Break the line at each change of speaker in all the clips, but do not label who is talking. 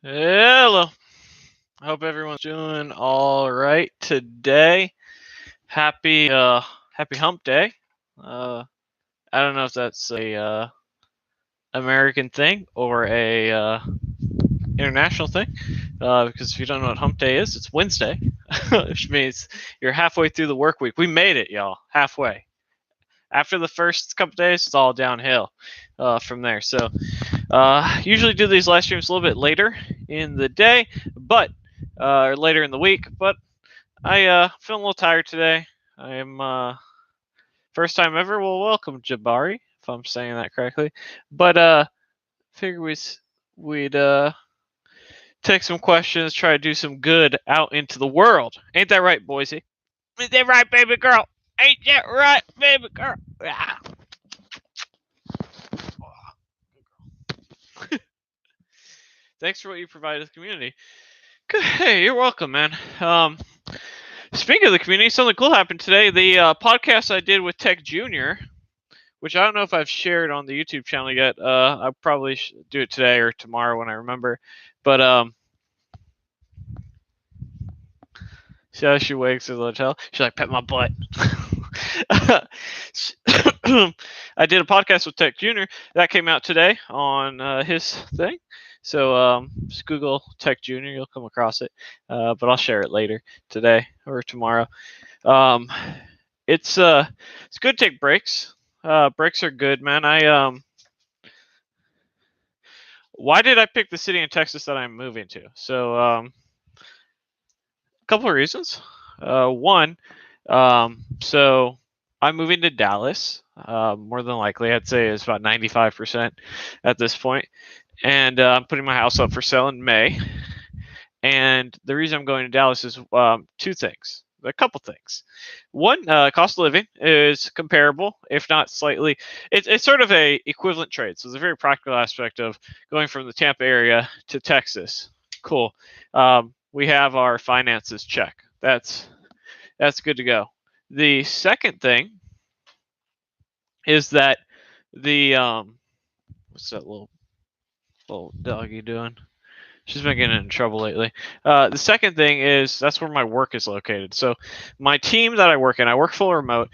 Hello. I hope everyone's doing all right today. Happy Hump Day. Uh, I don't know if that's a American thing or a international thing. Because if you don't know what Hump Day is, it's Wednesday, which means you're halfway through the work week. We made it, y'all. Halfway. After the first couple days, it's all downhill from there. So usually do these live streams a little bit later in the day, but or later in the week. But I feeling a little tired today. I am first time ever. Well, welcome Jabari, if I'm saying that correctly. But figure we'd take some questions, try to do some good out into the world. Ain't that right, Boise? Ain't that right, baby girl? Ain't that right, baby girl? Ah. Thanks for what you provide to the community. Good. Hey, you're welcome, man. Speaking of the community, something cool happened today. The podcast I did with Tech Junior, which I don't know if I've shared on the YouTube channel yet. I'll probably do it today or tomorrow when I remember. But see how she wakes at the hotel? She's like, pet my butt. I did a podcast with Tech Junior. That came out today on his thing. So just Google Tech Junior. You'll come across it. But I'll share it later today or tomorrow. It's good to take breaks. Breaks are good, man. Why did I pick the city in Texas that I'm moving to? So a couple of reasons. One, so I'm moving to Dallas. More than likely, I'd say it's about 95% at this point. And I'm putting my house up for sale in May. And the reason I'm going to Dallas is two things. A couple things. One, cost of living is comparable, if not slightly. It's sort of a equivalent trade. So there's a very practical aspect of going from the Tampa area to Texas. Cool. We have our finances check. That's good to go. The second thing is that the what's that little doggy doing? She's been getting in trouble lately. The second thing is that's where my work is located. So my team that I work full remote,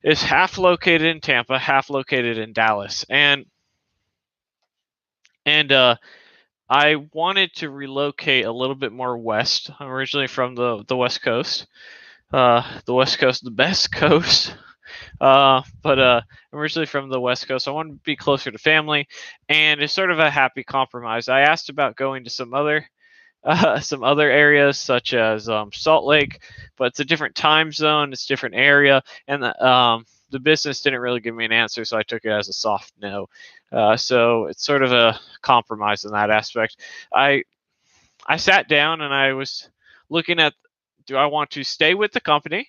is half located in Tampa, half located in Dallas. And I wanted to relocate a little bit more west. I'm originally from the West Coast. The West Coast, the best coast. But I'm originally from the West Coast. So I wanted to be closer to family, and it's sort of a happy compromise. I asked about going to some other areas such as Salt Lake, but it's a different time zone, it's a different area, and the business didn't really give me an answer, so I took it as a soft no. So it's sort of a compromise in that aspect. I sat down and I was looking at, do I want to stay with the company?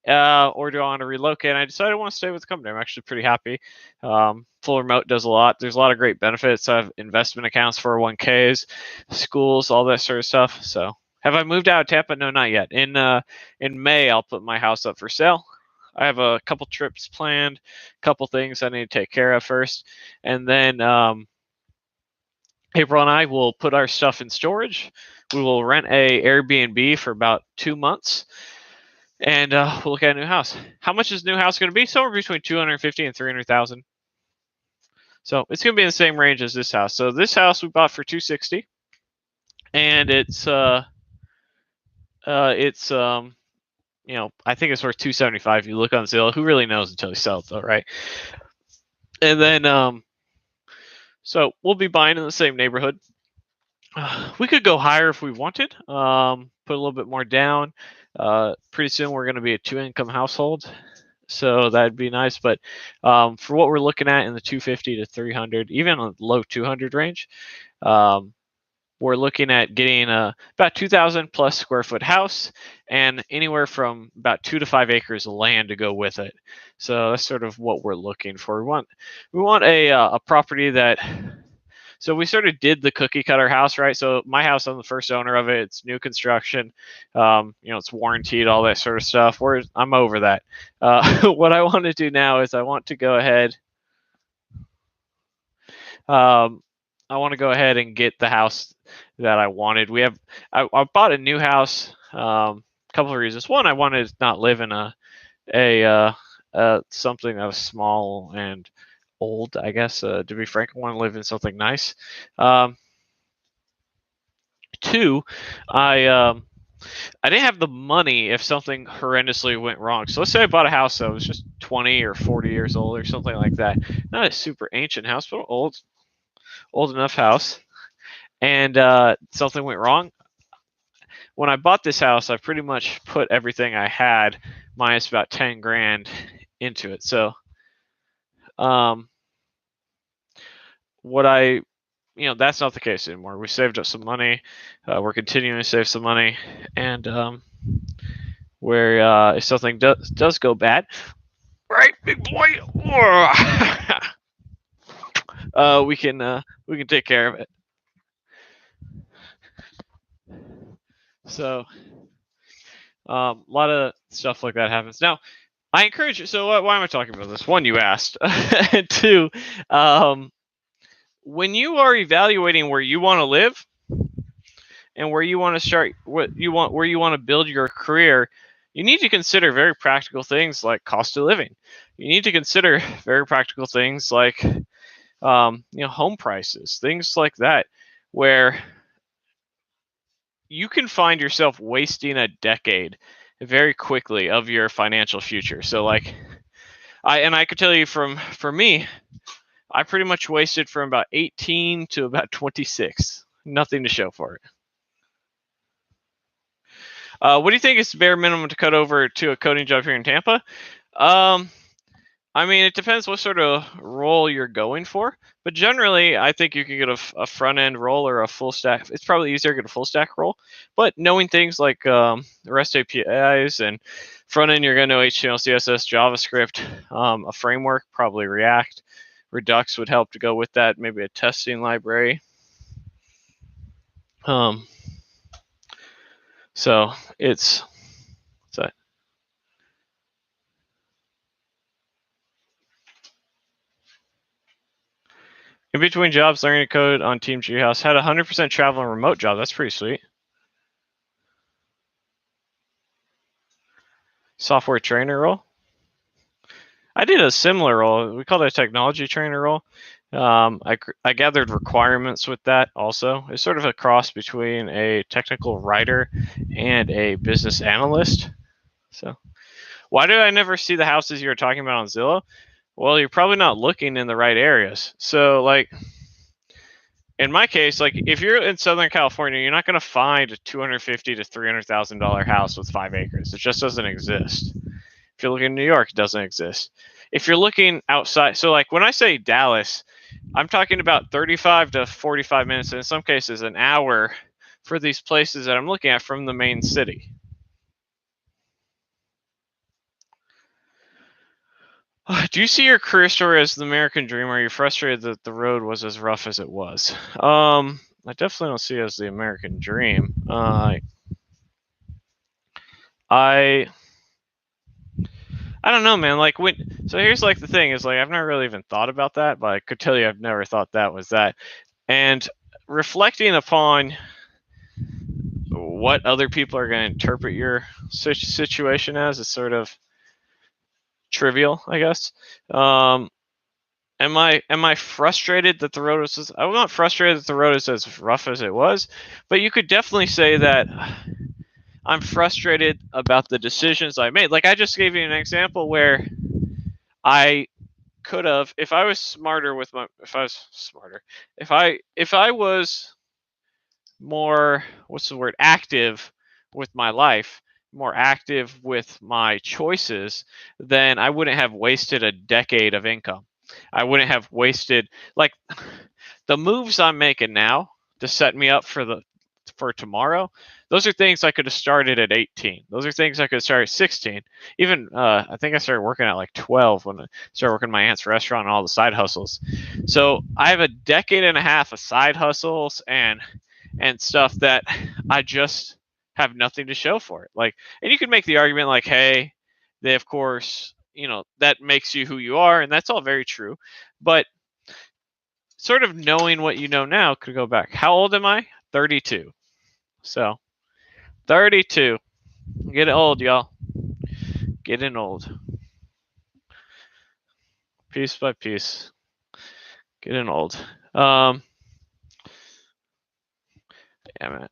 Or do I want to relocate? And I decided I want to stay with the company. I'm actually pretty happy. Full remote does a lot. There's a lot of great benefits. I have investment accounts, 401ks, schools, all that sort of stuff. So have I moved out of Tampa? No, not yet. In May, I'll put my house up for sale. I have a couple trips planned, a couple things I need to take care of first. And then April and I will put our stuff in storage. We will rent a Airbnb for about 2 months. And we'll look at a new house. How much is the new house going to be? Somewhere between 250 and 300,000. So it's going to be in the same range as this house. So this house we bought for 260, and it's I think it's worth 275 if you look on Zillow. Who really knows until you sell it, though, right? And then so we'll be buying in the same neighborhood. We could go higher if we wanted. Put a little bit more down. Pretty soon we're going to be a 2-income household, so that'd be nice. But for what we're looking at in the 250 to 300, even a low 200 range, we're looking at getting about 2,000 plus square foot house and anywhere from about 2 to 5 acres of land to go with it. So that's sort of what we're looking for. We want a property that. So we sort of did the cookie cutter house, right? So my house, I'm the first owner of it. It's new construction. It's warranted, all that sort of stuff. I'm over that. What I want to do now is I want to go ahead I want to go ahead and get the house that I wanted. I bought a new house. Couple of reasons. One, I wanted to not live in a something that was small and old. I guess to be frank, I want to live in something nice. Um, Two, I didn't have the money if something horrendously went wrong. So let's say I bought a house that was just 20 or 40 years old or something like that. Not a super ancient house, but old enough house. And something went wrong. When I bought this house, I pretty much put everything I had minus about 10 grand into it. So um, what I that's not the case anymore. We saved up some money. We're continuing to save some money, and where if something does go bad, right, big boy, we can take care of it. So a lot of stuff like that happens. Now, I encourage you. So why am I talking about this? One, you asked. And two, um, when you are evaluating where you want to live and where you want to start, where you want to build your career, you need to consider very practical things like cost of living. You need to consider very practical things like home prices, things like that, where you can find yourself wasting a decade very quickly of your financial future. So like I could tell you for me, I pretty much wasted from about 18 to about 26. Nothing to show for it. What do you think is the bare minimum to cut over to a coding job here in Tampa? Um, I mean, it depends what sort of role you're going for, but generally, I think you can get a front end role or a full stack. It's probably easier to get a full stack role, but knowing things like REST APIs and front end, you're going to know HTML, CSS, JavaScript, a framework, probably React. Redux would help to go with that. Maybe a testing library. So it's that. In between jobs, learning to code on Team Treehouse. Had a 100% travel and remote job. That's pretty sweet. Software trainer role. I did a similar role. We called it a technology trainer role. I gathered requirements with that also. It's sort of a cross between a technical writer and a business analyst. So why did I never see the houses you were talking about on Zillow? Well, you're probably not looking in the right areas. So like in my case, like if you're in Southern California, you're not going to find a $250,000 to $300,000 house with 5 acres. It just doesn't exist. If you're looking in New York, it doesn't exist. If you're looking outside, so like when I say Dallas, I'm talking about 35 to 45 minutes, and in some cases an hour for these places that I'm looking at from the main city. Do you see your career story as the American dream? Or are you frustrated that the road was as rough as it was? I definitely don't see it as the American dream. I don't know, man. Like so here's like the thing is like I've never really even thought about that, but I could tell you I've never thought that was that. And reflecting upon what other people are going to interpret your situation as is sort of trivial, I guess. Am I frustrated that the road was? I'm not frustrated that the road is as rough as it was, but you could definitely say that I'm frustrated about the decisions I made. Like I just gave you an example where I could have, if I was smarter with my, if I was more, what's the word, active with my life, more active with my choices, then I wouldn't have wasted a decade of income. I wouldn't have wasted like the moves I'm making now to set me up for tomorrow. Those are things I could have started at 18. Those are things I could have started at 16. Even I think I started working at like 12 when I started working at my aunt's restaurant and all the side hustles. So I have a decade and a half of side hustles and stuff that I just have nothing to show for it. Like, and you could make the argument like, hey, they of course, that makes you who you are, and that's all very true. But sort of knowing what you know now could go back. How old am I? 32. So 32. Getting old, y'all. Getting old. Piece by piece. Getting old. Damn it.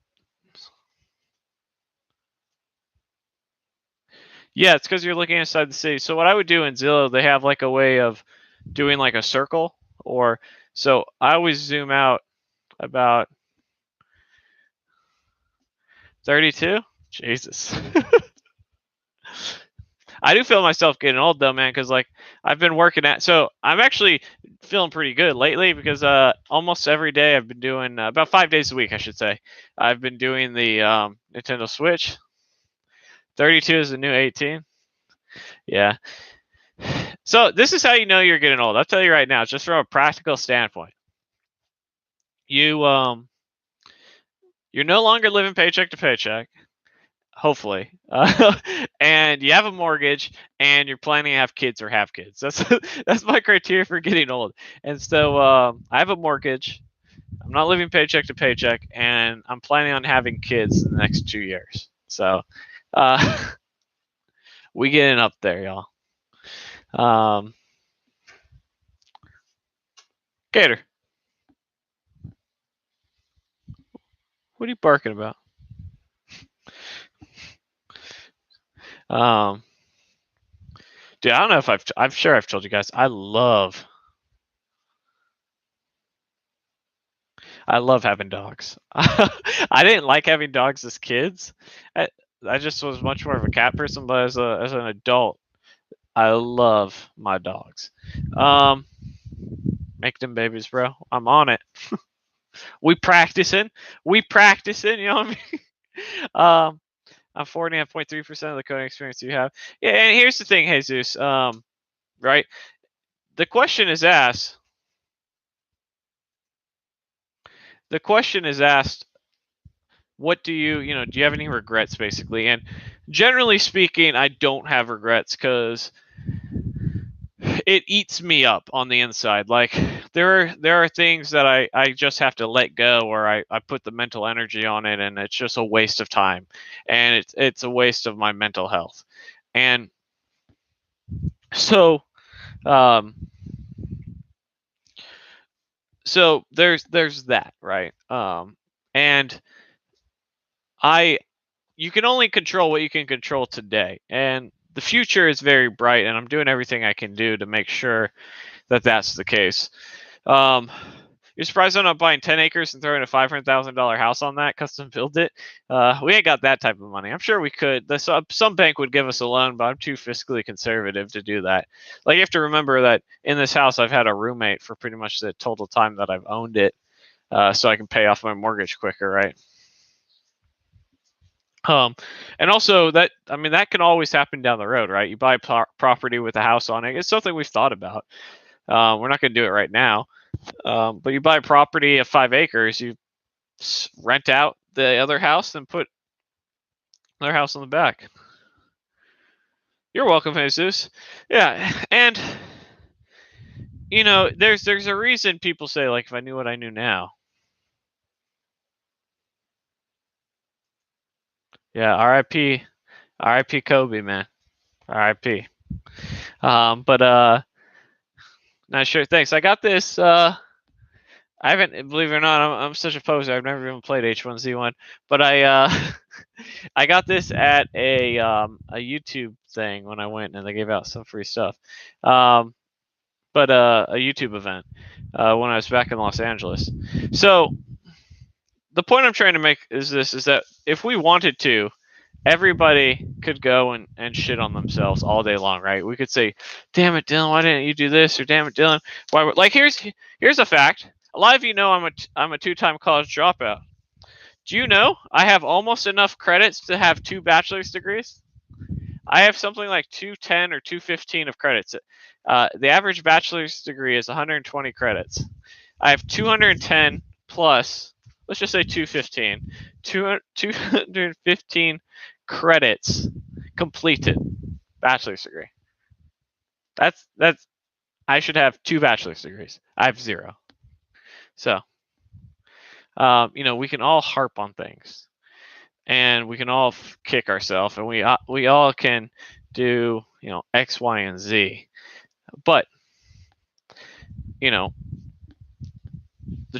Yeah, it's because you're looking inside the city. So what I would do in Zillow, they have like a way of doing like a circle, or so I always zoom out about 32. Jesus. I do feel myself getting old though, man, because like I've been working at. So I'm actually feeling pretty good lately because almost every day I've been doing about 5 days a week, I should say. I've been doing the Nintendo Switch. 32 is the new 18. Yeah. So this is how you know you're getting old. I'll tell you right now, just from a practical standpoint. You're no longer living paycheck to paycheck, hopefully, and you have a mortgage, and you're planning to have kids or have kids. That's my criteria for getting old. And so I have a mortgage. I'm not living paycheck to paycheck, and I'm planning on having kids in the next 2 years. So we getting up there, y'all. Gator, what are you barking about? Dude, I don't know if I'm sure I've told you guys, I love having dogs. I didn't like having dogs as kids. I just was much more of a cat person, but as an adult, I love my dogs. Make them babies, bro. I'm on it. we practicing. You know what I mean? I'm 49.3% of the coding experience you have. Yeah, and here's the thing, Jesus. Right? The question is asked. What do you have any regrets, basically? And generally speaking, I don't have regrets because it eats me up on the inside. Like there are things that I just have to let go, or I put the mental energy on it, and it's just a waste of time, and it's a waste of my mental health. And so so there's that, right? And you can only control what you can control today, and the future is very bright, and I'm doing everything I can do to make sure that that's the case. You're surprised I'm not buying 10 acres and throwing a $500,000 house on that, custom build it? We ain't got that type of money. I'm sure we could. Some bank would give us a loan, but I'm too fiscally conservative to do that. Like, you have to remember that in this house, I've had a roommate for pretty much the total time that I've owned it, so I can pay off my mortgage quicker, right? And also that can always happen down the road, right? You buy property with a house on it. It's something we've thought about. We're not going to do it right now, but you buy property of 5 acres, you rent out the other house and put another house on the back. You're welcome, Jesus. Yeah, and there's a reason people say, like, if I knew what I knew now. Yeah, R.I.P. Kobe, man. R.I.P. But not sure. Thanks. I got this. I haven't, believe it or not, I'm such a poser. I've never even played H1Z1, but I got this at a YouTube thing when I went, and they gave out some free stuff. But a YouTube event when I was back in Los Angeles. So the point I'm trying to make is that if we wanted to, everybody could go and shit on themselves all day long, right? We could say, "Damn it, Dylan, why didn't you do this?" Or "Damn it, Dylan, why?" Like, here's a fact. A lot of you know I'm a 2-time college dropout. Do you know I have almost enough credits to have 2 bachelor's degrees? I have something like 210 or 215 of credits. The average bachelor's degree is 120 credits. I have 210 plus, let's just say 215. 215 credits completed bachelor's degree. That's I should have 2 bachelor's degrees. I have 0. So, we can all harp on things, and we can all kick ourselves, and we all can do X, Y, and Z. But the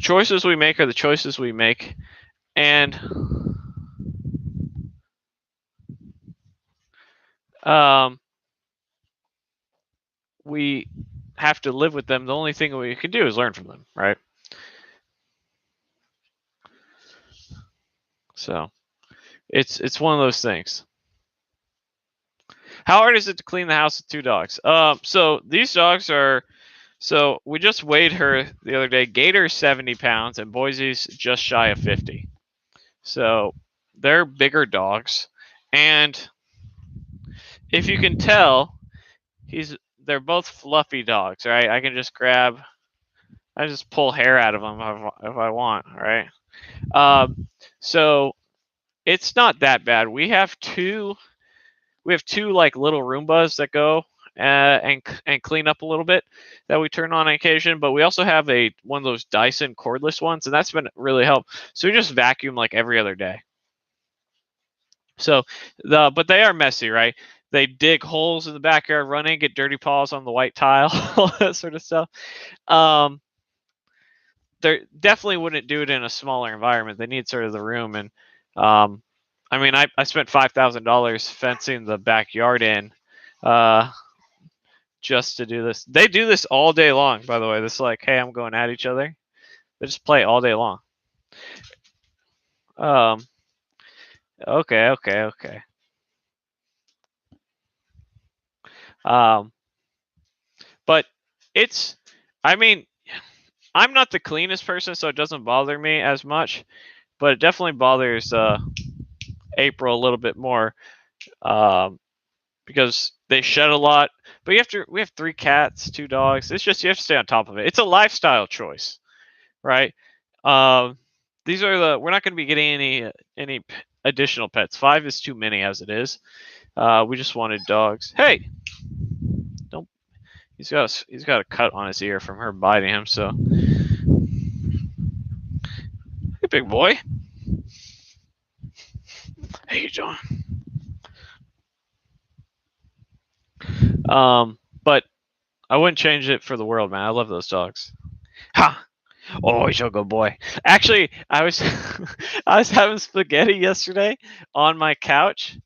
choices we make are the choices we make, and we have to live with them. The only thing we can do is learn from them, right? So it's one of those things. How hard is it to clean the house with 2 dogs? So these dogs are. So we just weighed her the other day. Gator's 70 pounds and Boise's just shy of 50. So they're bigger dogs, and if you can tell, they're both fluffy dogs, right? I just pull hair out of them if I want, right? So it's not that bad. We have two like little Roombas that go and clean up a little bit that we turn on occasion, but we also have one of those Dyson cordless ones, and that's been really helpful. So we just vacuum like every other day. So but they are messy, right? They dig holes in the backyard running, get dirty paws on the white tile, all that sort of stuff. They definitely wouldn't do it in a smaller environment. They need sort of the room, and I mean, I spent $5,000 fencing the backyard in, just to do this. They do this all day long, by the way. This is like, hey, I'm going at each other. They just play all day long. Okay. But I mean, I'm not the cleanest person, so it doesn't bother me as much, but it definitely bothers April a little bit more, because they shed a lot. But we have 3 cats, 2 dogs. It's just you have to stay on top of it. It's a lifestyle choice, right? We're not going to be getting any additional pets. 5 is too many as it is. We just wanted dogs. Hey, don't. He's got a cut on his ear from her biting him. So, hey, big boy. How you doing? But I wouldn't change it for the world, man. I love those dogs. Ha! Oh, he's a good boy. Actually, I was I was having spaghetti yesterday on my couch,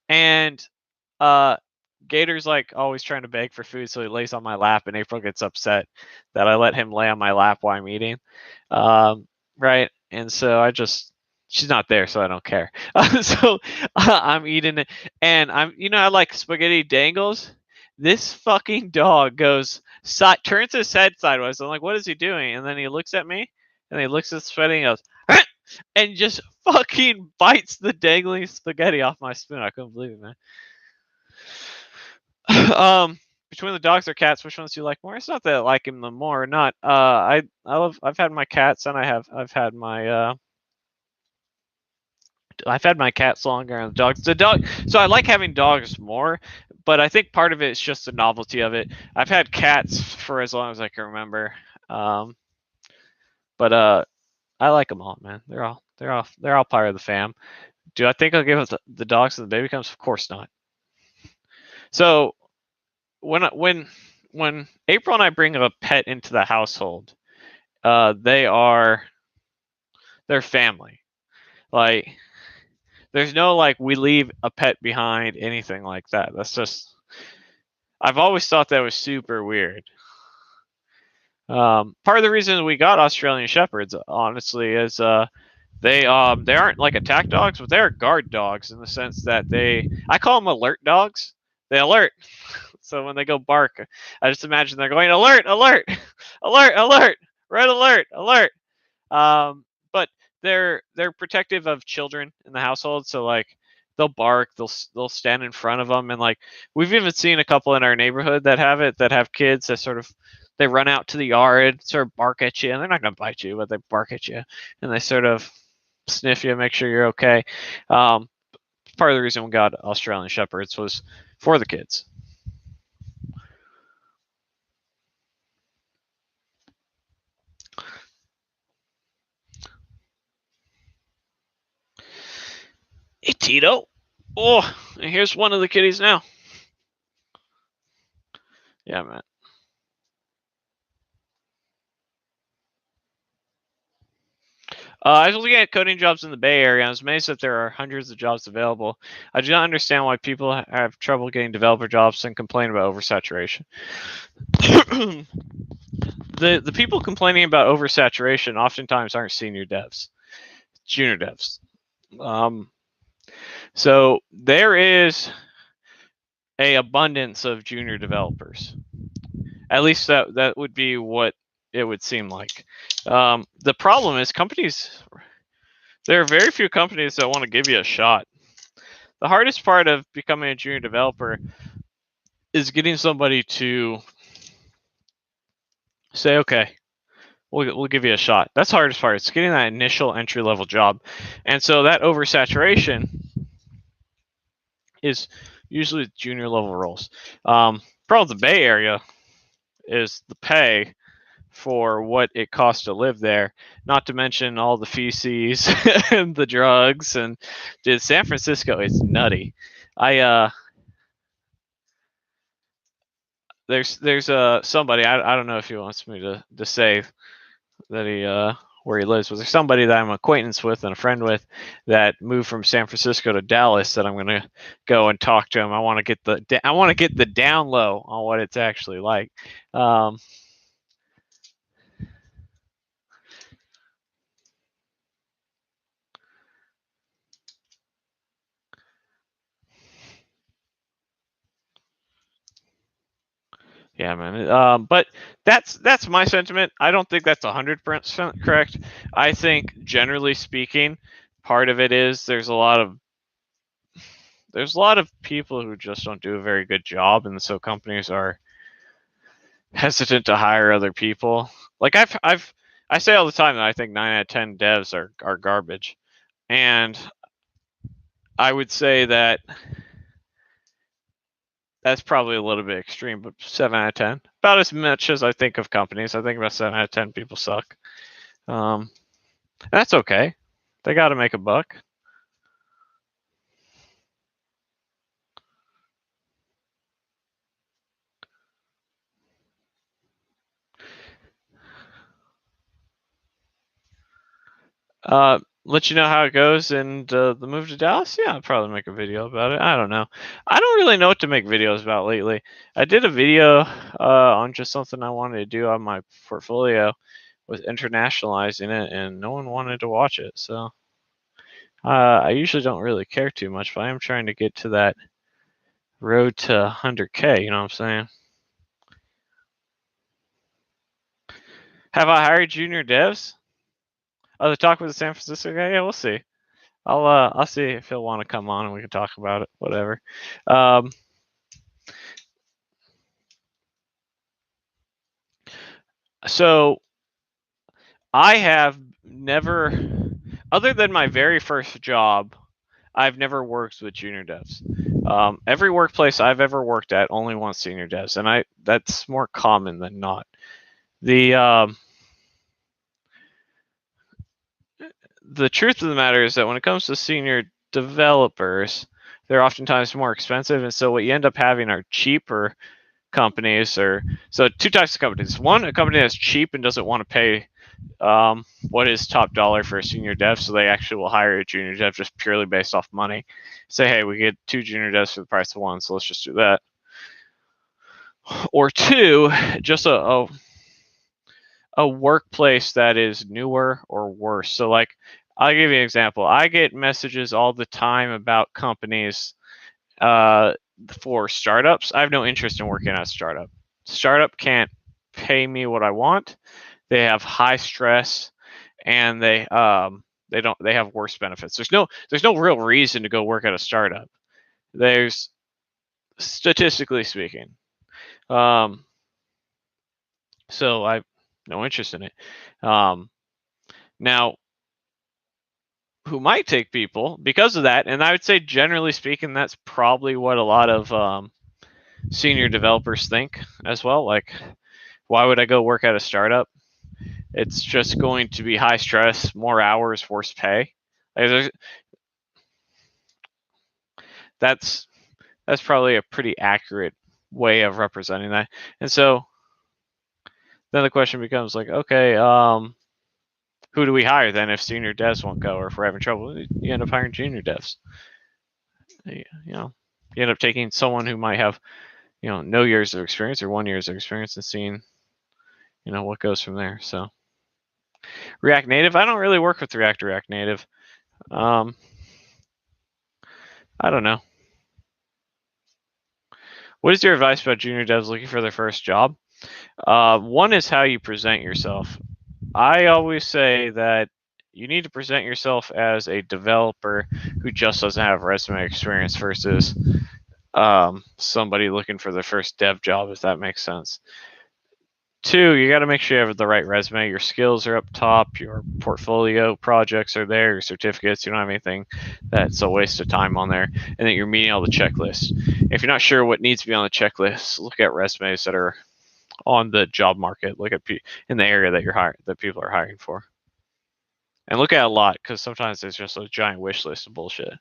and Gator's like always trying to beg for food, so he lays on my lap, and April gets upset that I let him lay on my lap while I'm eating. Right? And so she's not there, so I don't care. So I'm eating it, and I like spaghetti dangles. This fucking dog turns his head sideways. I'm like, what is he doing? And then he looks at me, and he looks at the spaghetti and goes, and just fucking bites the dangling spaghetti off my spoon. I couldn't believe it, man. Between the dogs or cats, which ones do you like more? It's not that I like them more or not. I've had my cats, and I've had my cats longer and the dog. So I like having dogs more, but I think part of it is just the novelty of it. I've had cats for as long as I can remember, but I like them all, man. They're all part of the fam. Do I think I'll give the dogs to the baby comes? Of course not. So when April and I bring a pet into the household, they're family. Like, there's no like we leave a pet behind, anything like that. That's just, I've always thought that was super weird. Part of the reason we got Australian Shepherds, honestly, is they aren't like attack dogs, but they're guard dogs in the sense that I call them alert dogs. They alert. So when they go bark, I just imagine they're going alert, alert, alert, alert, red alert, alert. But they're protective of children in the household, so like they'll bark, they'll stand in front of them, and like we've even seen a couple in our neighborhood that have kids that sort of they run out to the yard, sort of bark at you, and they're not gonna bite you, but they bark at you, and they sort of sniff you, make sure you're okay. Part of the reason we got Australian Shepherds was for the kids. Hey, Tito. Oh, and here's one of the kitties now. Yeah, man. I was looking at coding jobs in the Bay Area. I was amazed that there are hundreds of jobs available. I do not understand why people have trouble getting developer jobs and complain about oversaturation. the people complaining about oversaturation oftentimes aren't senior devs, junior devs. So there is a abundance of junior developers. At least that would be what it would seem like. The problem is companies. There are very few companies that want to give you a shot. The hardest part of becoming a junior developer is getting somebody to say, "Okay, we'll give you a shot." That's the hardest part. It's getting that initial entry level job, and so that oversaturation is usually junior level roles. Problem with the Bay Area is the pay for what it costs to live there, not to mention all the feces and the drugs. And dude, San Francisco is nutty. There's somebody, I don't know if he wants me to say that he where he lives, but there's somebody that I'm acquaintance with and a friend with that moved from San Francisco to Dallas that I'm gonna go and talk to him. I want to get the down low on what it's actually like. Yeah, man. But that's my sentiment. I don't think that's 100% correct. I think, generally speaking, part of it is there's a lot of people who just don't do a very good job, and so companies are hesitant to hire other people. Like I say all the time that I think 9 out of 10 devs are garbage, and I would say that that's probably a little bit extreme, but 7 out of 10, about as much as I think of companies. I think about 7 out of 10 people suck. That's okay. They got to make a buck. Let you know how it goes, and the move to Dallas. Yeah, I'll probably make a video about it. I don't know. I don't really know what to make videos about lately. I did a video on just something I wanted to do on my portfolio with internationalizing it, and no one wanted to watch it. So I usually don't really care too much, but I am trying to get to that road to 100K. You know what I'm saying? Have I hired junior devs? Oh, the talk with the San Francisco guy. Yeah, we'll see. I'll see if he'll want to come on and we can talk about it. Whatever. So I have never, other than my very first job, I've never worked with junior devs. Every workplace I've ever worked at only wants senior devs, and that's more common than not. The truth of the matter is that when it comes to senior developers, they're oftentimes more expensive, and so what you end up having are cheaper companies. Or so two types of companies. One, a company that's cheap and doesn't want to pay what is top dollar for a senior dev, so they actually will hire a junior dev just purely based off money. Say, hey, we get 2 junior devs for the price of 1, so let's just do that. Or two, just a workplace that is newer or worse. So like, I'll give you an example. I get messages all the time about companies for startups. I have no interest in working at a startup. Startup can't pay me what I want. They have high stress, and they have worse benefits. There's no real reason to go work at a startup. There's, statistically speaking. So I have no interest in it. Now, who might take people because of that? And I would say, generally speaking, that's probably what a lot of senior developers think as well. Like, why would I go work at a startup? It's just going to be high stress, more hours, worse pay. that's probably a pretty accurate way of representing that. And so then the question becomes like, okay, who do we hire then if senior devs won't go, or if we're having trouble? You end up hiring junior devs. You end up taking someone who might have, no years of experience or 1 year of experience, and seeing, what goes from there. So React Native, I don't really work with React Native. I don't know. What is your advice about junior devs looking for their first job? One is how you present yourself. I always say that you need to present yourself as a developer who just doesn't have resume experience versus somebody looking for their first dev job, if that makes sense. Two, you got to make sure you have the right resume. Your skills are up top, your portfolio projects are there, your certificates, you don't have anything that's a waste of time on there, and that you're meeting all the checklists. If you're not sure what needs to be on the checklist, look at resumes that are on the job market. Look at in the area that people are hiring for, and look at a lot, because sometimes there's just a giant wish list of bullshit.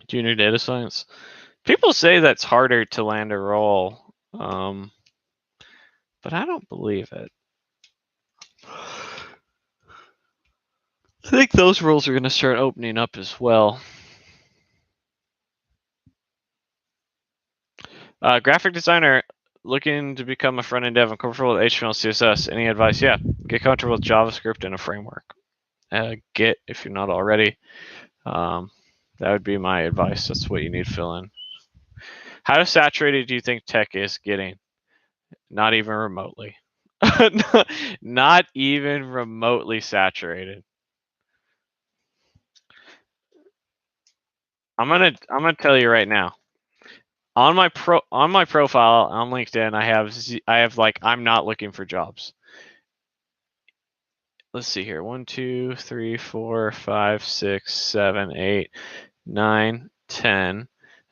Junior data science. People say that's harder to land a role, but I don't believe it. I think those roles are going to start opening up as well. Graphic designer looking to become a front-end dev and comfortable with HTML, CSS. Any advice? Yeah, get comfortable with JavaScript and a framework. Git, if you're not already. That would be my advice. That's what you need to fill in. How saturated do you think tech is getting? Not even remotely. Not even remotely saturated. I'm gonna tell you right now. On my profile on LinkedIn, I have like, I'm not looking for jobs. Let's see here. 1, 2, 3, 4, 5, 6, 7, 8, 9, 10,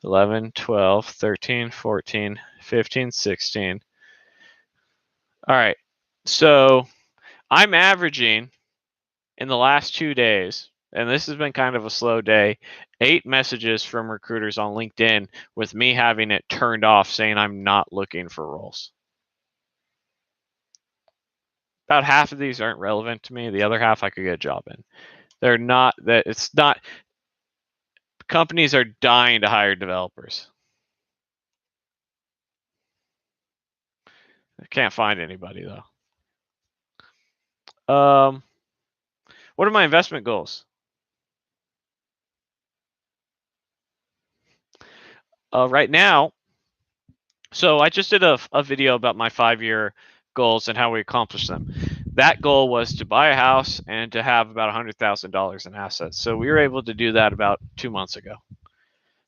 11, 12, 13, 14, 15, 16. All right. So I'm averaging in the last 2 days, and this has been kind of a slow day, 8 messages from recruiters on LinkedIn with me having it turned off saying I'm not looking for roles. About half of these aren't relevant to me. The other half I could get a job in. They're not, that it's not, companies are dying to hire developers. I can't find anybody though. What are my investment goals? Right now, so I just did a video about my 5-year goals and how we accomplish them. That goal was to buy a house and to have about $100,000 in assets. So we were able to do that about 2 months ago.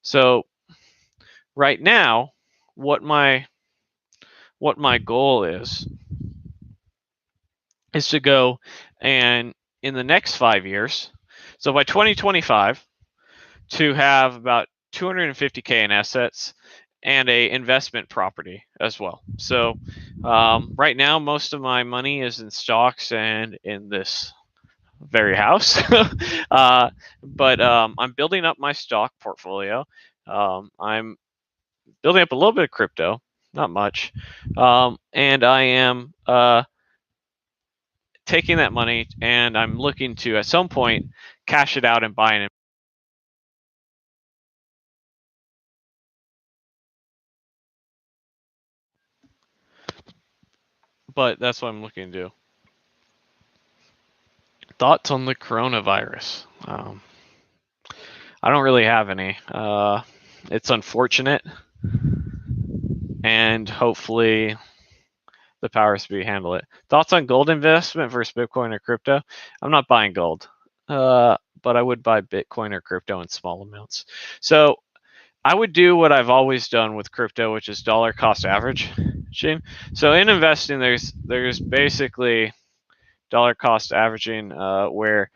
So right now, what my goal is to go and in the next 5 years, so by 2025, to have about 250K in assets and a investment property as well. So right now, most of my money is in stocks and in this very house. But I'm building up my stock portfolio. I'm building up a little bit of crypto, not much. And I am taking that money and I'm looking to, at some point, cash it out and buy an. But that's what I'm looking to do. Thoughts on the coronavirus? I don't really have any. It's unfortunate, and hopefully the powers be handle it. Thoughts on gold investment versus Bitcoin or crypto? I'm not buying gold, but I would buy Bitcoin or crypto in small amounts. So I would do what I've always done with crypto, which is dollar cost averaging. So in investing, there's basically dollar cost averaging, where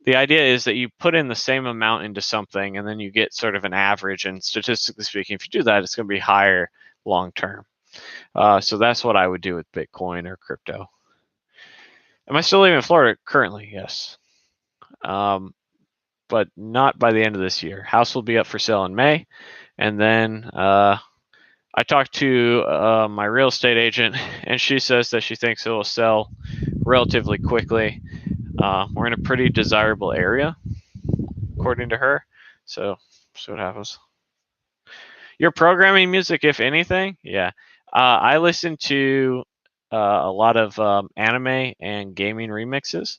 the idea is that you put in the same amount into something and then you get sort of an average. And statistically speaking, if you do that, it's going to be higher long term. So that's what I would do with Bitcoin or crypto. Am I still living in Florida currently? Yes. But not by the end of this year. House will be up for sale in May. And then I talked to my real estate agent, and she says that she thinks it will sell relatively quickly. We're in a pretty desirable area, according to her. So, see what happens. Your programming music, if anything, yeah. I listen to a lot of anime and gaming remixes,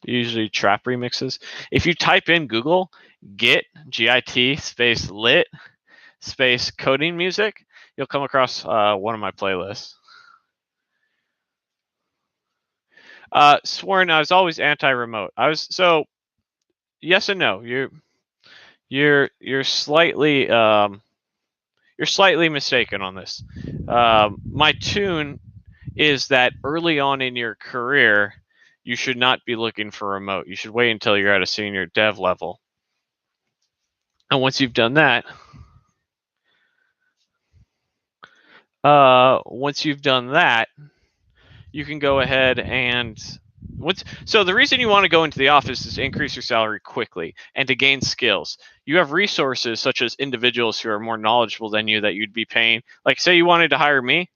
usually trap remixes. If you type in Google GIT space lit space coding music, you'll come across one of my playlists. Sworn, I was always anti-remote. Yes and no. You're slightly mistaken on this. My tune is that early on in your career, you should not be looking for remote. You should wait until you're at a senior dev level. And once you've done that, you can go ahead and so the reason you want to go into the office is to increase your salary quickly and to gain skills. You have resources such as individuals who are more knowledgeable than you that you'd be paying. Like, say you wanted to hire me,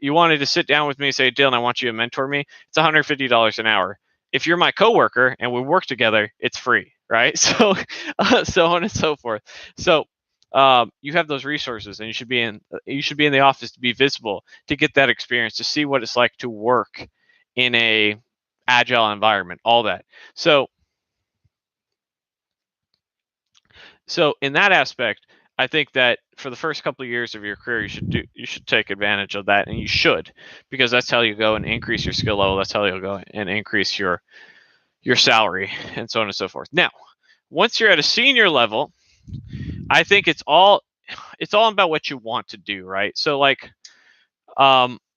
you wanted to sit down with me and say, Dylan, I want you to mentor me. It's $150 an hour. If you're my coworker and we work together, it's free, right? So, so on and so forth. So, you have those resources, and you should be in the office to be visible, to get that experience, to see what it's like to work in a agile environment, all that. So in that aspect, I think that for the first couple of years of your career, you should take advantage of that, and you should, because that's how you go and increase your skill level. That's how you'll go and increase your salary, and so on and so forth. Now, once you're at a senior level, I think it's all about what you want to do, right? So like,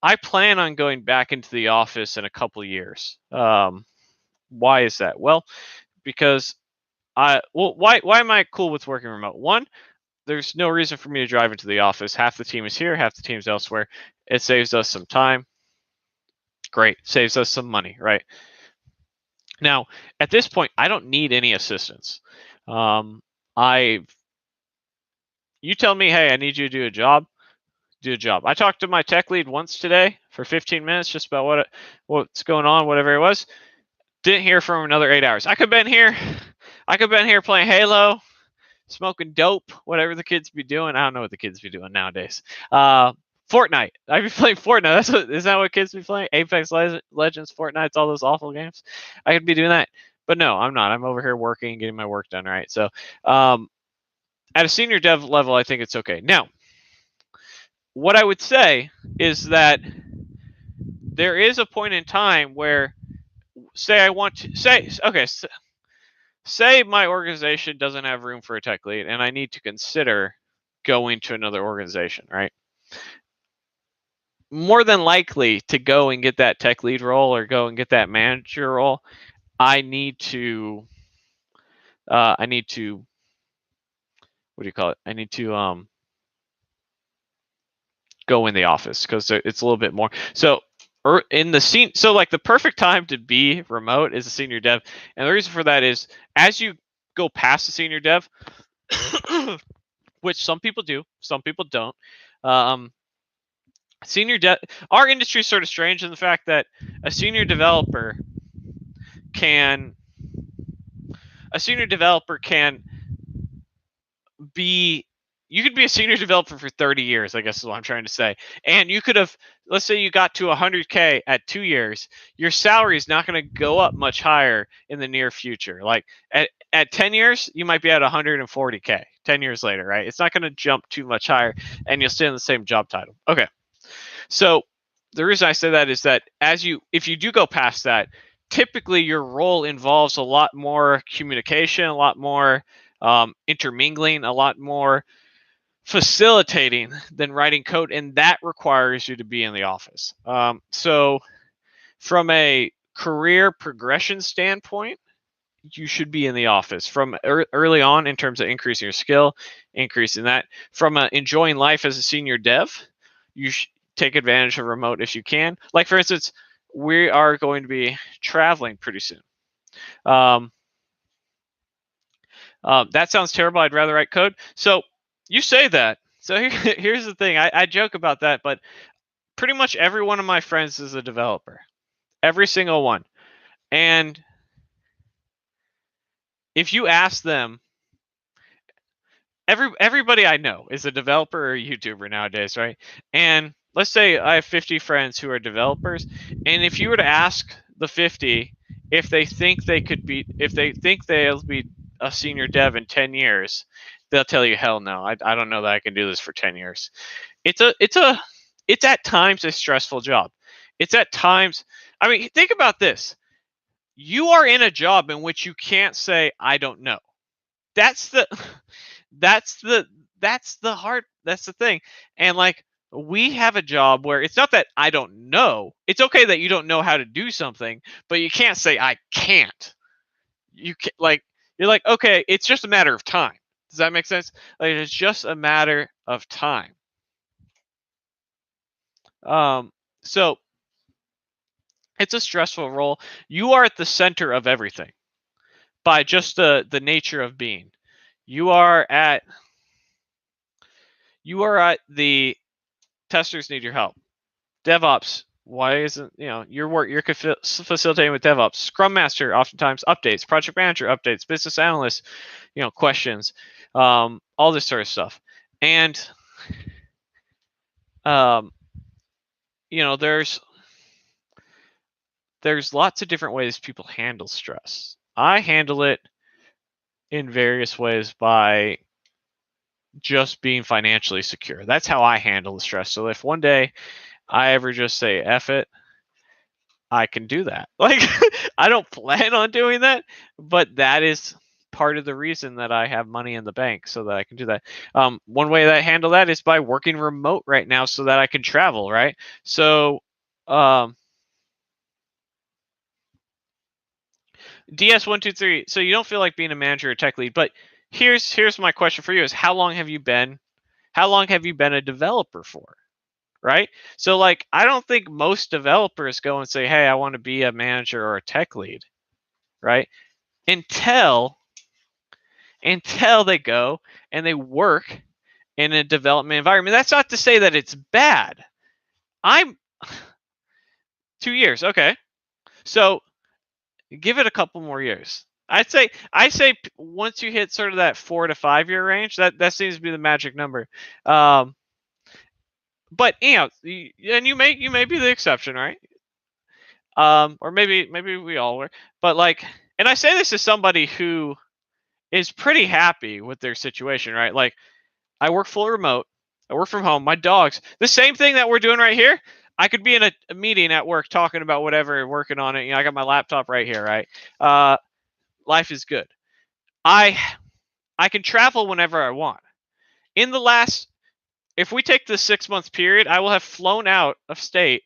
I plan on going back into the office in a couple of years. Why is that? Well, because why am I cool with working remote? One, there's no reason for me to drive into the office. Half the team is here, half the team's elsewhere. It saves us some time. Great, saves us some money, right? Now, at this point, I don't need any assistance. You tell me, hey, I need you to do a job. Do a job. I talked to my tech lead once today for 15 minutes, just about what's going on, whatever it was. Didn't hear from him another 8 hours. I could have been here playing Halo, smoking dope, whatever the kids be doing. I don't know what the kids be doing nowadays. Fortnite. I'd be playing Fortnite. Is that what kids be playing? Apex Legends, Fortnite, all those awful games. I could be doing that. But no, I'm not. I'm over here working, getting my work done, right? So at a senior dev level, I think it's okay. Now, what I would say is that there is a point in time where, say my organization doesn't have room for a tech lead and I need to consider going to another organization, right? More than likely to go and get that tech lead role or go and get that manager role, I need to what do you call it? I need to go in the office because it's a little bit more. So like the perfect time to be remote is a senior dev, and the reason for that is as you go past the senior dev, which some people do, some people don't. Senior dev, our industry is sort of strange in the fact that a senior developer can be. You could be a senior developer for 30 years, I guess is what I'm trying to say. And you could have, let's say you got to 100K at 2 years, your salary is not going to go up much higher in the near future. Like at 10 years, you might be at 140K 10 years later, right? It's not going to jump too much higher and you'll stay in the same job title. Okay. So the reason I say that is that if you do go past that, typically your role involves a lot more communication, a lot more intermingling, a lot more facilitating than writing code, and that requires you to be in the office. So from a career progression standpoint, you should be in the office from early on in terms of increasing your skill, increasing that. From enjoying life as a senior dev, you should take advantage of remote if you can. Like, for instance, we are going to be traveling pretty soon. That sounds terrible. I'd rather write code. So you say that. So here's the thing. I joke about that, but pretty much every one of my friends is a developer. Every single one. And if you ask them, everybody I know is a developer or a YouTuber nowadays, right? And let's say I have 50 friends who are developers, and if you were to ask the 50 if they think they'll be a senior dev in 10 years, they'll tell you, hell no, I don't know that I can do this for 10 years. It's at times a stressful job. It's at times, I mean, think about this. You are in a job in which you can't say, I don't know. That's the thing. And like, we have a job where it's not that I don't know. It's okay that you don't know how to do something, but you can't say I can't. You can, like, you're like, okay, it's just a matter of time. Does that make sense? Like, it's just a matter of time. So it's a stressful role. You are at the center of everything by just the nature of being. You are at the testers need your help. DevOps, why isn't, you're facilitating with DevOps. Scrum Master, oftentimes updates. Project Manager, updates. Business Analyst, questions. All this sort of stuff. And, there's lots of different ways people handle stress. I handle it in various ways by just being financially secure. That's how I handle the stress. So if one day I ever just say F it, I can do that. Like, I don't plan on doing that, but that is part of the reason that I have money in the bank so that I can do that. One way that I handle that is by working remote right now so that I can travel, right? So DS123. So you don't feel like being a manager or tech lead, but here's my question for you: is how long have you been a developer for? Right? So like, I don't think most developers go and say, hey, I want to be a manager or a tech lead, right? Until they go and they work in a development environment. That's not to say that it's bad. I'm 2 years. Okay. So give it a couple more years. I say once you hit sort of that 4 to 5 year range, that seems to be the magic number. But and you may be the exception, right? Or maybe we all were. But like, and I say this as somebody who is pretty happy with their situation, right? Like, I work fully remote. I work from home. My dogs, the same thing that we're doing right here. I could be in a meeting at work talking about whatever, working on it. I got my laptop right here, right? Life is good. I can travel whenever I want. If we take the 6 month period, I will have flown out of state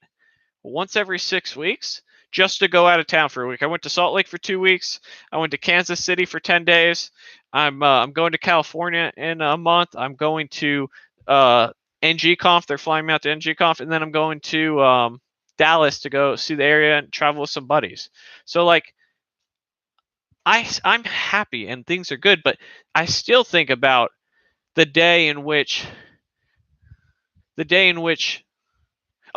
once every 6 weeks just to go out of town for a week. I went to Salt Lake for 2 weeks. I went to Kansas City for 10 days. I'm going to California in a month. I'm going to NGConf. They're flying me out to NGConf, and then I'm going to Dallas to go see the area and travel with some buddies. So like, I'm happy and things are good, but I still think about the day in which.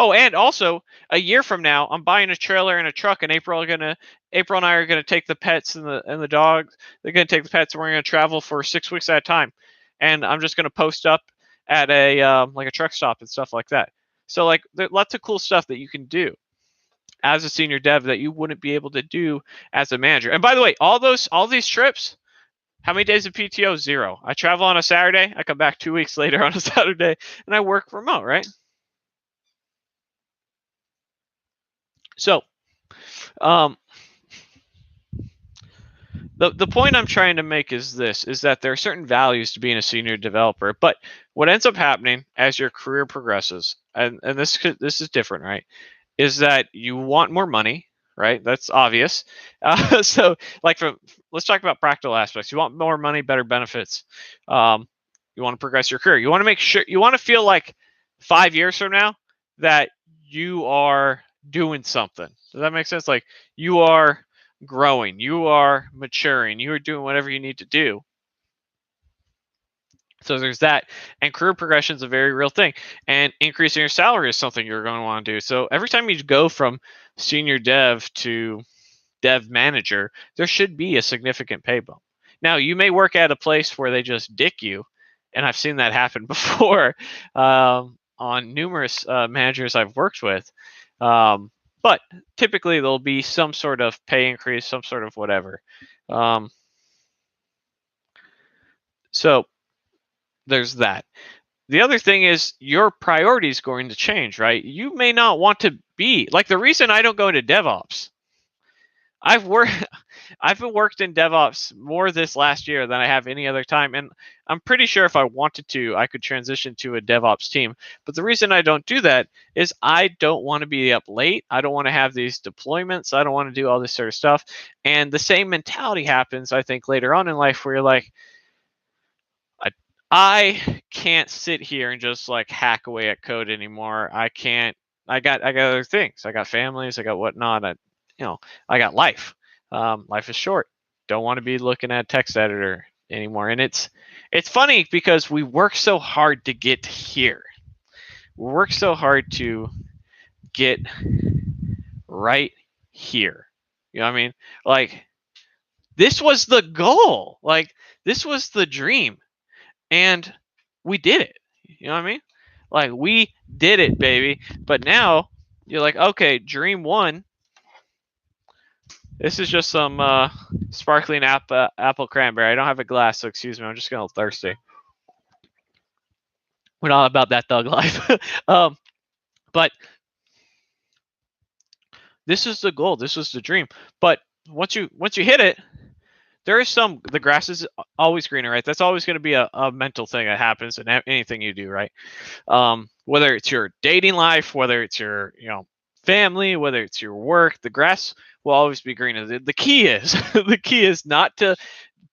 Oh, and also a year from now, I'm buying a trailer and a truck, and April and I are gonna take the pets and the dogs. They're gonna take the pets, and we're gonna travel for 6 weeks at a time. And I'm just gonna post up at a like a truck stop and stuff like that. So like, there's lots of cool stuff that you can do as a senior dev that you wouldn't be able to do as a manager. And by the way, all these trips, how many days of PTO? 0. I travel on a Saturday. I come back 2 weeks later on a Saturday, and I work remote, right? So, the point I'm trying to make is that there are certain values to being a senior developer, but what ends up happening as your career progresses, and this is different, right? Is that you want more money, right? That's obvious. So like let's talk about practical aspects. You want more money, better benefits. You want to progress your career. You want to make sure, you want to feel like 5 years from now that you are doing something. Does that make sense? Like you are growing, you are maturing, you are doing whatever you need to do. So there's that. And career progression is a very real thing. And increasing your salary is something you're going to want to do. So every time you go from senior dev to dev manager, there should be a significant pay bump. Now, you may work at a place where they just dick you. And I've seen that happen before on numerous managers I've worked with. But typically, there'll be some sort of pay increase, some sort of whatever. So there's that. The other thing is your priority is going to change, right? You may not want to be like the reason I don't go into DevOps. I've been worked in DevOps more this last year than I have any other time, and I'm pretty sure if I wanted to, I could transition to a DevOps team. But the reason I don't do that is I don't want to be up late. I don't want to have these deployments. I don't want to do all this sort of stuff. And the same mentality happens, I think, later on in life where you're like, I can't sit here and just like hack away at code anymore. I can't. I got other things. I got families. I got whatnot. I got life. Life is short. Don't want to be looking at text editor anymore. And it's funny because we work so hard to get here. We work so hard to get right here. You know what I mean? Like this was the goal. Like this was the dream. And we did it. You know what I mean? Like we did it, baby. But now you're like, okay, dream one. This is just some sparkling apple cranberry. I don't have a glass, so excuse me. I'm just getting a little thirsty. We're not about that thug life. But this is the goal. This was the dream. But once you hit it, there is the grass is always greener, right? That's always going to be a mental thing that happens in anything you do, right? Whether it's your dating life, whether it's your family, whether it's your work, the grass will always be greener. The key is not to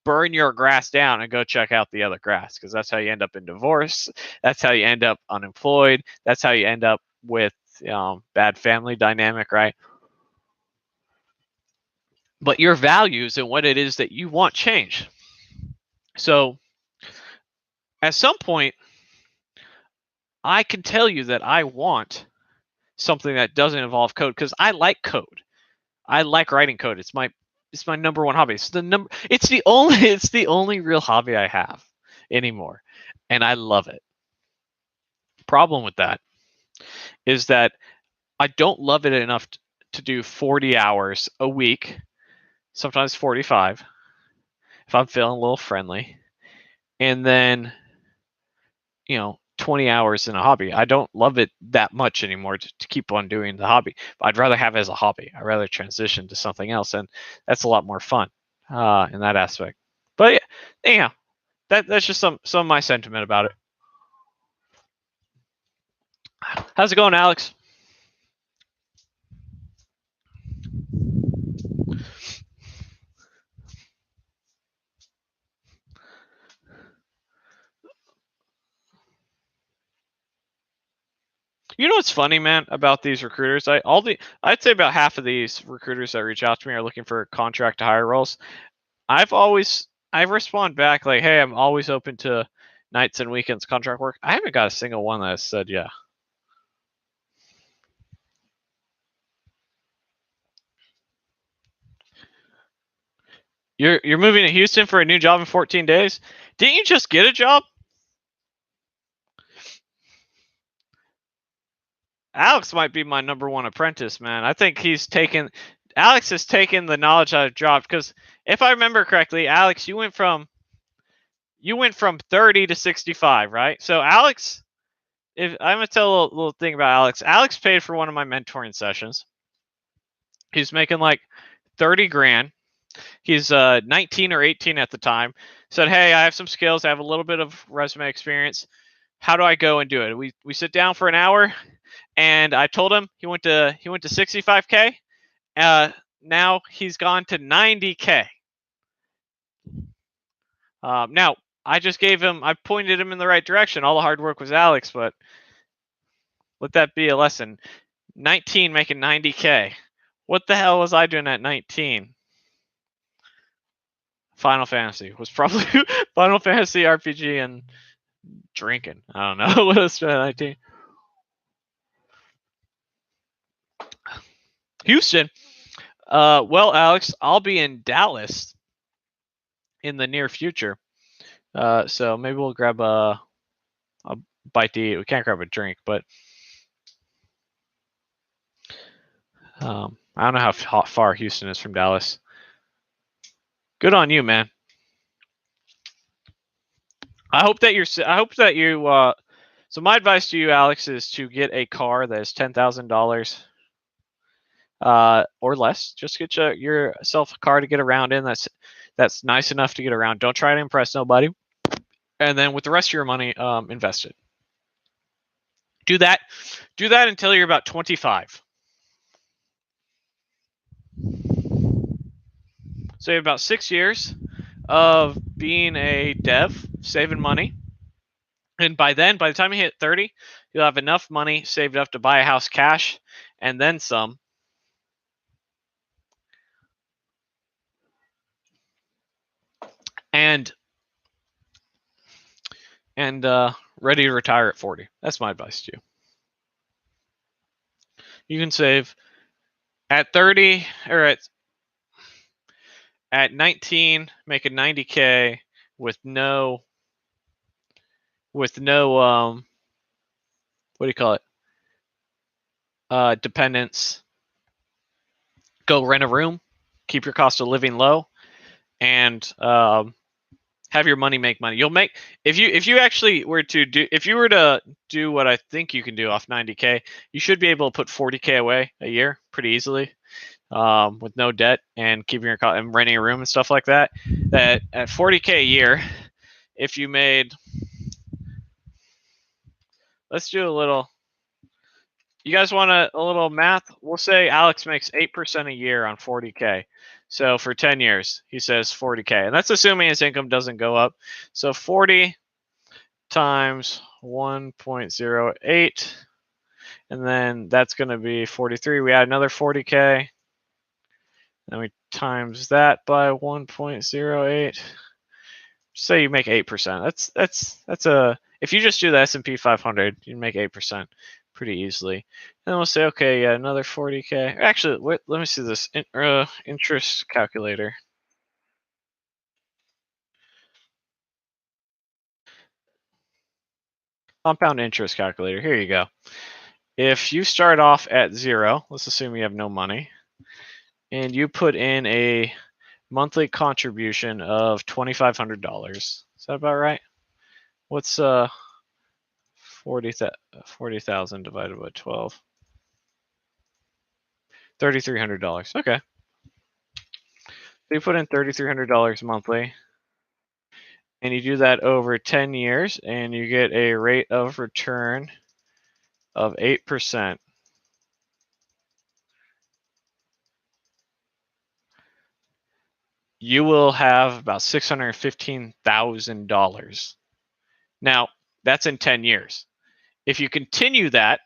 burn your grass down and go check out the other grass, because that's how you end up in divorce. That's how you end up unemployed. That's how you end up with bad family dynamic, right? But your values and what it is that you want change. So at some point, I can tell you that I want something that doesn't involve code, because I like code. I like writing code. It's my number one hobby. It's the only real hobby I have anymore, and I love it. Problem with that is that I don't love it enough to do 40 hours a week, sometimes 45 if I'm feeling a little friendly, and then 20 hours in a hobby. I don't love it that much anymore to keep on doing the hobby. But I'd rather have it as a hobby. I'd rather transition to something else, and that's a lot more fun in that aspect. But yeah, that's just some of my sentiment about it. How's it going, Alex? You know what's funny, man, about these recruiters? I'd say about half of these recruiters that reach out to me are looking for contract to hire roles. I respond back like, hey, I'm always open to nights and weekends contract work. I haven't got a single one that has said yeah. You're moving to Houston for a new job in 14 days? Didn't you just get a job? Alex might be my number one apprentice, man. I think Alex has taken the knowledge I've dropped, because if I remember correctly, Alex, you went from 30 to 65, right? So Alex, if I'm gonna tell a little thing about Alex. Alex paid for one of my mentoring sessions. He's making like 30 grand. He's 19 or 18 at the time. Said, hey, I have some skills. I have a little bit of resume experience. How do I go and do it? We sit down for an hour, and I told him he went to 65K, Now he's gone to 90K. Now I just gave him, I pointed him in the right direction. All the hard work was Alex, but let that be a lesson. 19 making 90K. What the hell was I doing at 19? Final Fantasy was probably Final Fantasy RPG and drinking. I don't know what else at 19. Houston. Well, Alex, I'll be in Dallas in the near future. So maybe we'll grab a bite to eat. We can't grab a drink, but I don't know how far Houston is from Dallas. Good on you, man. I hope that you're. I hope that you. So my advice to you, Alex, is to get a car that is $10,000 or less. Just get yourself a car to get around in. That's nice enough to get around. Don't try to impress nobody. And then with the rest of your money, invest it. Do that until you're about 25. So you have about 6 years of being a dev, saving money. And by the time you hit 30, you'll have enough money saved up to buy a house cash and then some. And ready to retire at 40. That's my advice to you. You can save at 30 or at 19, making 90K with no what do you call it? Dependents. Go rent a room, keep your cost of living low, and have your money make money. You'll make if you actually were to do what I think you can do off 90K, you should be able to put 40K away a year pretty easily, with no debt and keeping your and renting a room and stuff like that. That at 40K a year, if you made, let's do a little. You guys want a little math? We'll say Alex makes 8% a year on 40K. So for 10 years, he says 40K. And that's assuming his income doesn't go up. So 40 times 1.08. And then that's going to be 43. We add another 40K. Then we times that by 1.08. Say you make 8%. That's a, if you just do the S&P 500, you make 8% pretty easily. And then we'll say, okay, yeah, another 40K. Actually, let me see this interest calculator. Compound interest calculator. Here you go. If you start off at 0, let's assume you have no money, and you put in a monthly contribution of $2,500. Is that about right? What's 40,000 divided by 12? $3,300. Okay. So you put in $3,300 monthly, and you do that over 10 years, and you get a rate of return of 8%. You will have about $615,000. Now, that's in 10 years. If you continue that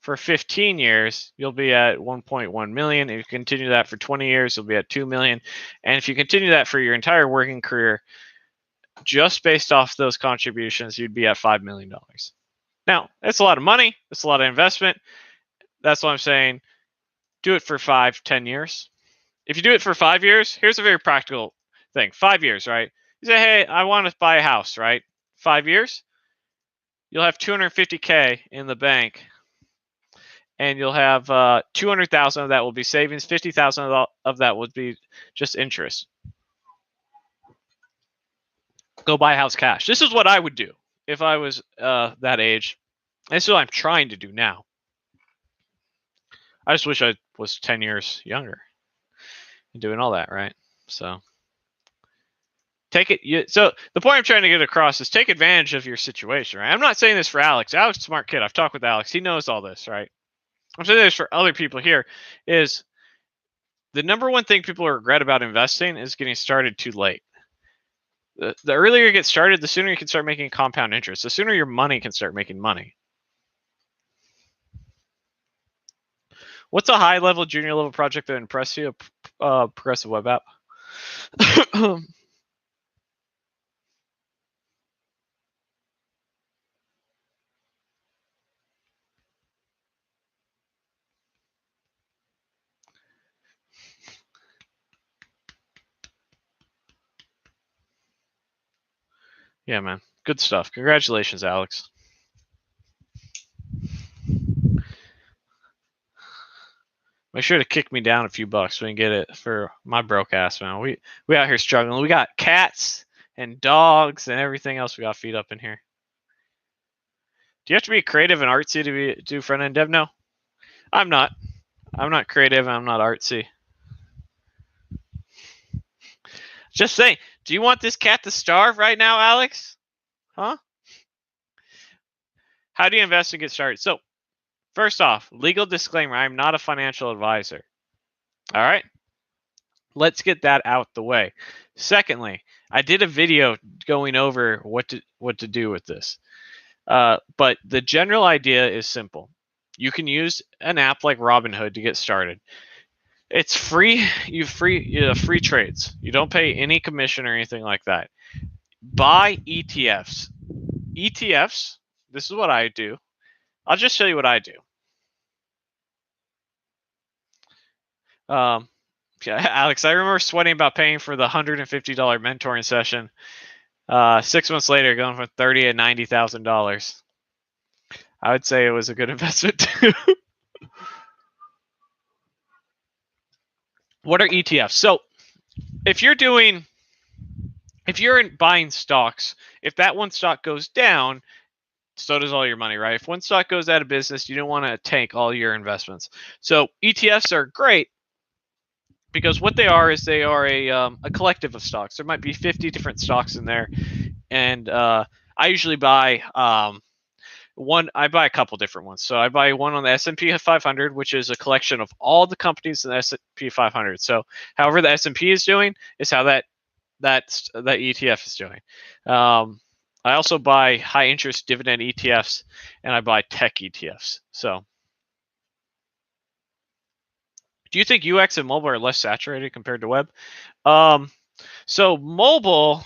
for 15 years, you'll be at 1.1 million. If you continue that for 20 years, you'll be at 2 million. And if you continue that for your entire working career, just based off those contributions, you'd be at $5 million. Now, that's a lot of money. That's a lot of investment. That's what I'm saying. Do it for 5-10 years. If you do it for 5 years, here's a very practical thing. 5 years, right? You say, hey, I want to buy a house, right? 5 years, you'll have 250K in the bank, and you'll have 200,000 of that will be savings. 50,000 of that would be just interest. Go buy a house cash. This is what I would do if I was that age. This is what I'm trying to do now. I just wish I was 10 years younger and doing all that, right? So take it. So the point I'm trying to get across is take advantage of your situation, right? I'm not saying this for Alex. Alex is a smart kid. I've talked with Alex. He knows all this, right? I'm saying this for other people here is the number one thing people regret about investing is getting started too late. The earlier you get started, the sooner you can start making compound interest. The sooner your money can start making money. What's a high-level, junior-level project that impressed you? Progressive web app. Yeah, man. Good stuff. Congratulations, Alex. Make sure to kick me down a few bucks so we can get it for my broke ass, man. We out here struggling. We got cats and dogs and everything else we got feed up in here. Do you have to be creative and artsy to do front end dev? No, I'm not. I'm not creative and I'm not artsy. Just saying. Do you want this cat to starve right now, Alex? Huh? How do you invest and get started? So, first off, legal disclaimer, I'm not a financial advisor. All right? Let's get that out the way. Secondly, I did a video going over what to do with this. But the general idea is simple. You can use an app like Robinhood to get started. It's free. You have free trades. You don't pay any commission or anything like that. Buy ETFs. ETFs, this is what I do. I'll just show you what I do. Alex, I remember sweating about paying for the $150 mentoring session. 6 months later, going from $30,000 to $90,000. I would say it was a good investment too. What are ETFs? So if you're buying stocks, if that one stock goes down, so does all your money, right? If one stock goes out of business, you don't want to tank all your investments. So ETFs are great because what they are is they are a collective of stocks. There might be 50 different stocks in there, and I usually buy one. I buy a couple different ones. So I buy one on the S&P 500, which is a collection of all the companies in the S&P 500. So however the S&P is doing is how that ETF is doing. I also buy high interest dividend ETFs, and I buy tech ETFs. So do you think UX and mobile are less saturated compared to web? So mobile,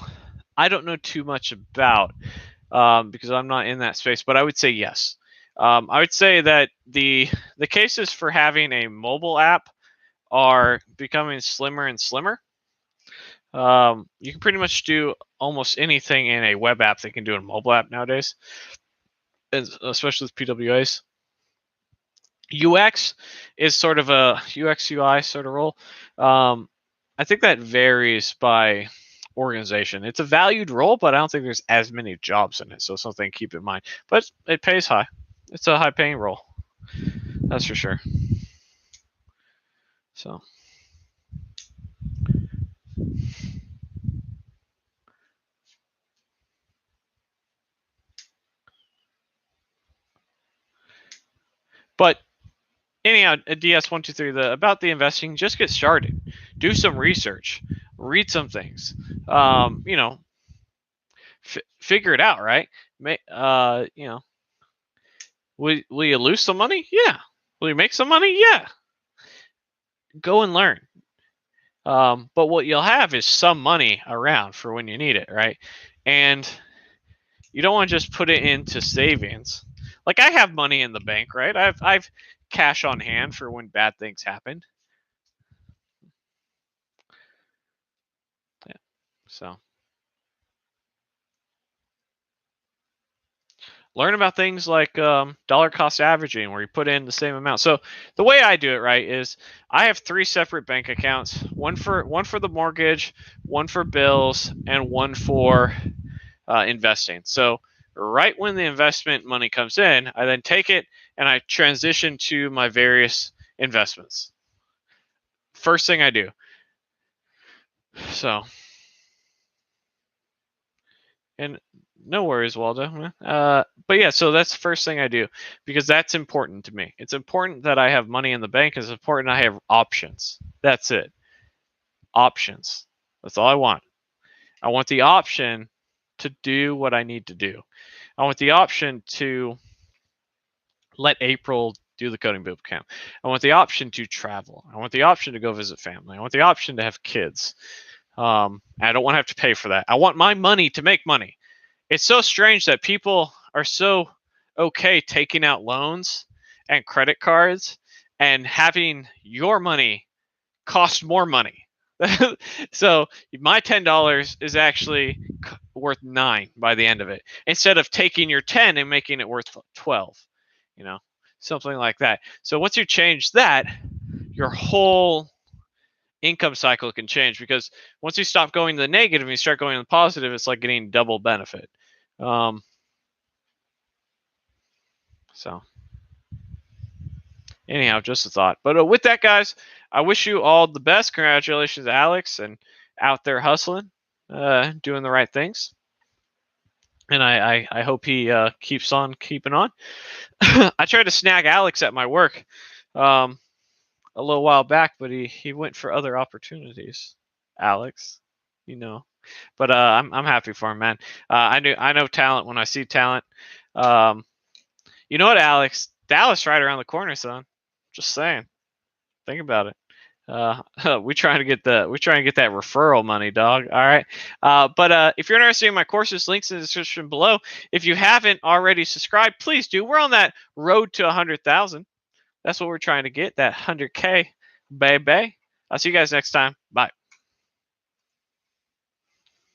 I don't know too much about because I'm not in that space, but I would say yes. I would say that the cases for having a mobile app are becoming slimmer and slimmer. You can pretty much do almost anything in a web app they can do in a mobile app nowadays, especially with PWAs. UX is sort of a UX UI sort of role. I think that varies by organization. It's a valued role, but I don't think there's as many jobs in it. So something to keep in mind. But it pays high. It's a high paying role. That's for sure. So. But anyhow, DS123, about the investing, just get started. Do some research. Read some things. Figure it out, right? Will you lose some money? Yeah. Will you make some money? Yeah. Go and learn. But what you'll have is some money around for when you need it, right? And you don't want to just put it into savings. Like I have money in the bank, right? I've cash on hand for when bad things happen. Yeah. So learn about things like dollar cost averaging, where you put in the same amount. So the way I do it, right, is I have 3 separate bank accounts: one for the mortgage, one for bills, and one for investing. So right when the investment money comes in, I then take it and I transition to my various investments. First thing I do. So, and No worries, Waldo. But yeah, so that's the first thing I do because that's important to me. It's important that I have money in the bank. It's important I have options. That's it. Options. That's all I want. I want the option to do what I need to do. I want the option to let April do the coding boot camp. I want the option to travel. I want the option to go visit family. I want the option to have kids. I don't want to have to pay for that. I want my money to make money. It's so strange that people are so okay taking out loans and credit cards and having your money cost more money. So my $10 is actually worth 9 by the end of it, instead of taking your 10 and making it worth 12, something like that. So once you change that, your whole income cycle can change, because once you stop going to the negative and you start going to the positive, it's like getting double benefit. So anyhow, just a thought. But with that, guys, I wish you all the best. Congratulations, Alex, and out there hustling, doing the right things. And I hope he keeps on keeping on. I tried to snag Alex at my work a little while back, but he went for other opportunities. Alex, But I'm happy for him, man. I know talent when I see talent. You know what, Alex? Dallas right around the corner, son. Just saying. Think about it. We trying to get that referral money, dog. All right. But if you're interested in my courses, links in the description below. If you haven't already subscribed, please do. We're on that road to 100,000. That's what we're trying to get. That 100K, baby. I'll see you guys next time. Bye.